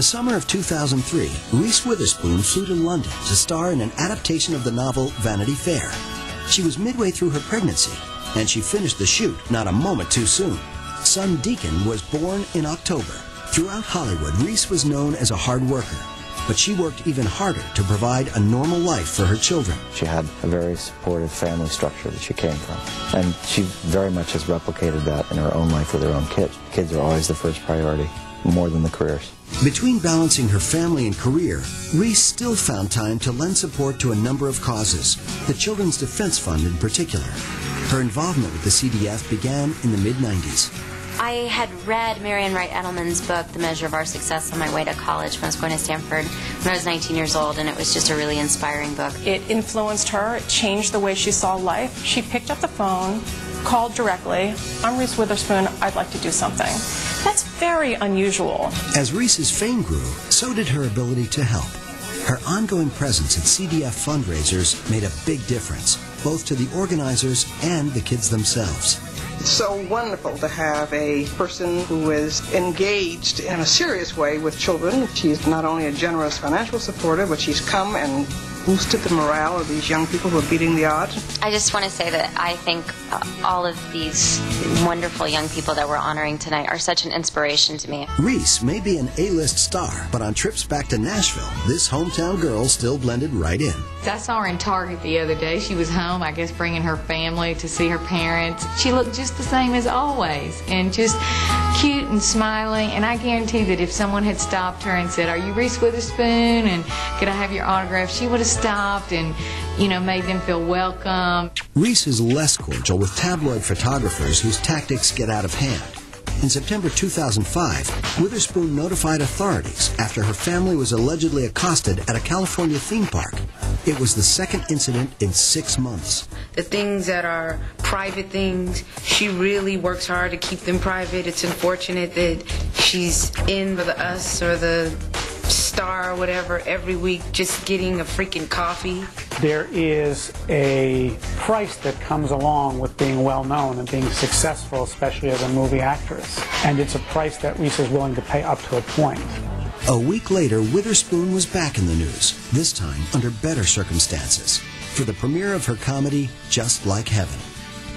the summer of 2003, Reese Witherspoon flew to London to star in an adaptation of the novel Vanity Fair. She was midway through her pregnancy, and she finished the shoot not a moment too soon. Son Deacon was born in October. Throughout Hollywood, Reese was known as a hard worker, but she worked even harder to provide a normal life for her children. She had a very supportive family structure that she came from, and she very much has replicated that in her own life with her own kids. Kids are always the first priority, more than the careers. Between balancing her family and career, Reese still found time to lend support to a number of causes, the Children's Defense Fund in particular. Her involvement with the CDF began in the mid-90s. I had read Marian Wright Edelman's book, The Measure of Our Success, on my way to college when I was going to Stanford when I was 19 years old, and it was just a really inspiring book. It influenced her. It changed the way she saw life. She picked up the phone, called directly. I'm Reese Witherspoon. I'd like to do something. That's very unusual. As Reese's fame grew, so did her ability to help. Her ongoing presence at CDF fundraisers made a big difference, both to the organizers and the kids themselves. It's so wonderful to have a person who is engaged in a serious way with children. She's not only a generous financial supporter, but she's come and boosted the morale of these young people who are beating the odds. I just want to say that I think all of these wonderful young people that we're honoring tonight are such an inspiration to me. Reese may be an A-list star, but on trips back to Nashville, this hometown girl still blended right in. I saw her in Target the other day. She was home, I guess, bringing her family to see her parents. She looked just the same as always, and just cute and smiling. And I guarantee that if someone had stopped her and said, "Are you Reese Witherspoon? And could I have your autograph?" she would have stopped and, made them feel welcome. Reese is less cordial with tabloid photographers whose tactics get out of hand. In September 2005, Witherspoon notified authorities after her family was allegedly accosted at a California theme park. It was the second incident in 6 months. The things that are private things, she really works hard to keep them private. It's unfortunate that she's in for the Us or the Star or whatever every week just getting a freaking coffee. There is a price that comes along with being well known and being successful, especially as a movie actress. And it's a price that Reese is willing to pay up to a point. A week later, Witherspoon was back in the news, this time under better circumstances, for the premiere of her comedy, Just Like Heaven.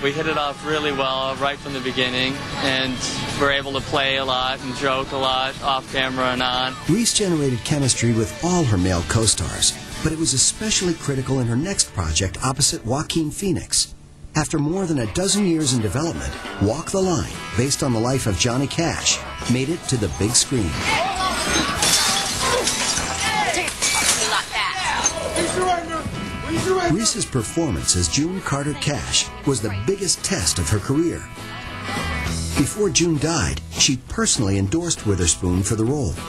We hit it off really well right from the beginning, and we're able to play a lot and joke a lot off camera and on. Reese generated chemistry with all her male co-stars, but it was especially critical in her next project opposite Joaquin Phoenix. After more than a dozen years in development, Walk the Line, based on the life of Johnny Cash, made it to the big screen. Reese's performance as June Carter Cash was the biggest test of her career. Before June died, she personally endorsed Witherspoon for the role. See,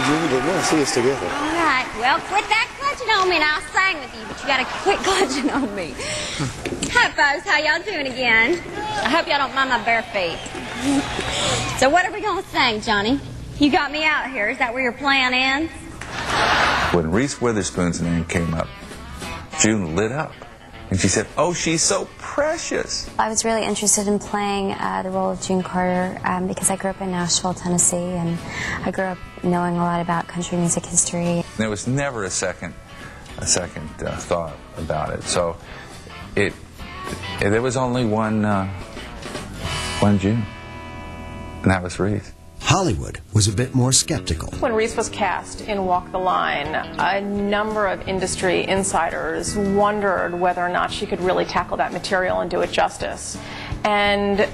June, they want to see us together. All right, well, quit that clutching on me and I'll sing with you, but you got to quit clutching on me. Hi, folks. How y'all doing again? I hope y'all don't mind my bare feet. So what are we going to sing, Johnny? You got me out here. Is that where your plan ends? When Reese Witherspoon's name came up, June lit up. And she said, "Oh, she's so precious." I was really interested in playing the role of June Carter because I grew up in Nashville, Tennessee, and I grew up knowing a lot about country music history. There was never a second thought about it. So there was only one June, and that was Reese. Hollywood was a bit more skeptical. When Reese was cast in Walk the Line, a number of industry insiders wondered whether or not she could really tackle that material and do it justice. And,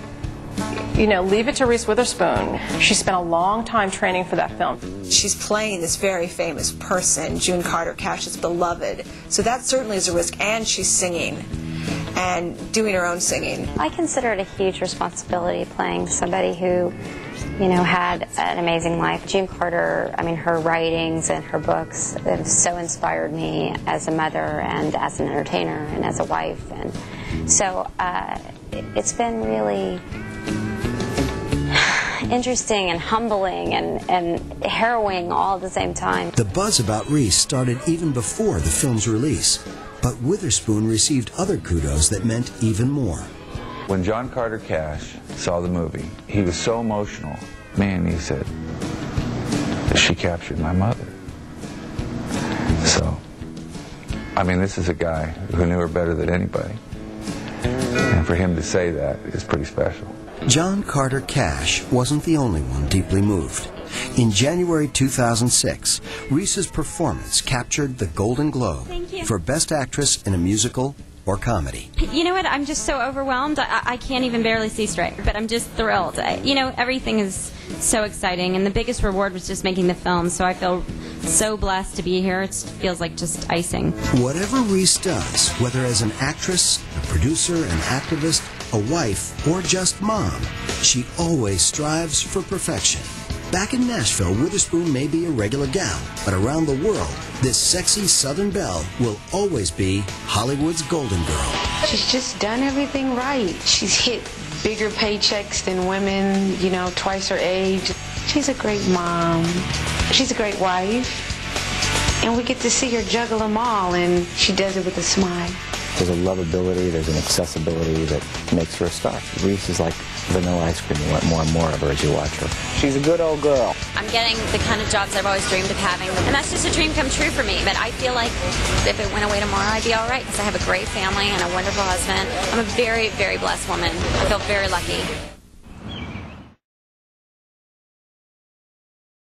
leave it to Reese Witherspoon. She spent a long time training for that film. She's playing this very famous person, June Carter Cash's beloved. So that certainly is a risk, and she's singing and doing her own singing. I consider it a huge responsibility playing somebody who had an amazing life. June Carter, her writings and her books have so inspired me as a mother and as an entertainer and as a wife. And so it's been really interesting and humbling and harrowing all at the same time. The buzz about Reese started even before the film's release. But Witherspoon received other kudos that meant even more. When John Carter Cash saw the movie, he was so emotional. Man, he said, she captured my mother. So, I mean, this is a guy who knew her better than anybody. And for him to say that is pretty special. John Carter Cash wasn't the only one deeply moved. In January 2006, Reese's performance captured the Golden Globe for Best Actress in a Musical or Comedy. You know what? I'm just so overwhelmed. I can't even barely see straight, but I'm just thrilled. Everything is so exciting, and the biggest reward was just making the film, so I feel so blessed to be here. It feels like just icing. Whatever Reese does, whether as an actress, a producer, an activist, a wife, or just mom, she always strives for perfection. Back in Nashville, Witherspoon may be a regular gal, but around the world, this sexy Southern belle will always be Hollywood's golden girl. She's just done everything right. She's hit bigger paychecks than women, twice her age. She's a great mom. She's a great wife. And we get to see her juggle them all, and she does it with a smile. There's a lovability, there's an accessibility that makes her a star. Reese is like vanilla ice cream. You want more and more of her as you watch her. She's a good old girl. I'm getting the kind of jobs I've always dreamed of having, and that's just a dream come true for me. But I feel like if it went away tomorrow, I'd be all right, because I have a great family and a wonderful husband. I'm a very, very blessed woman. I feel very lucky.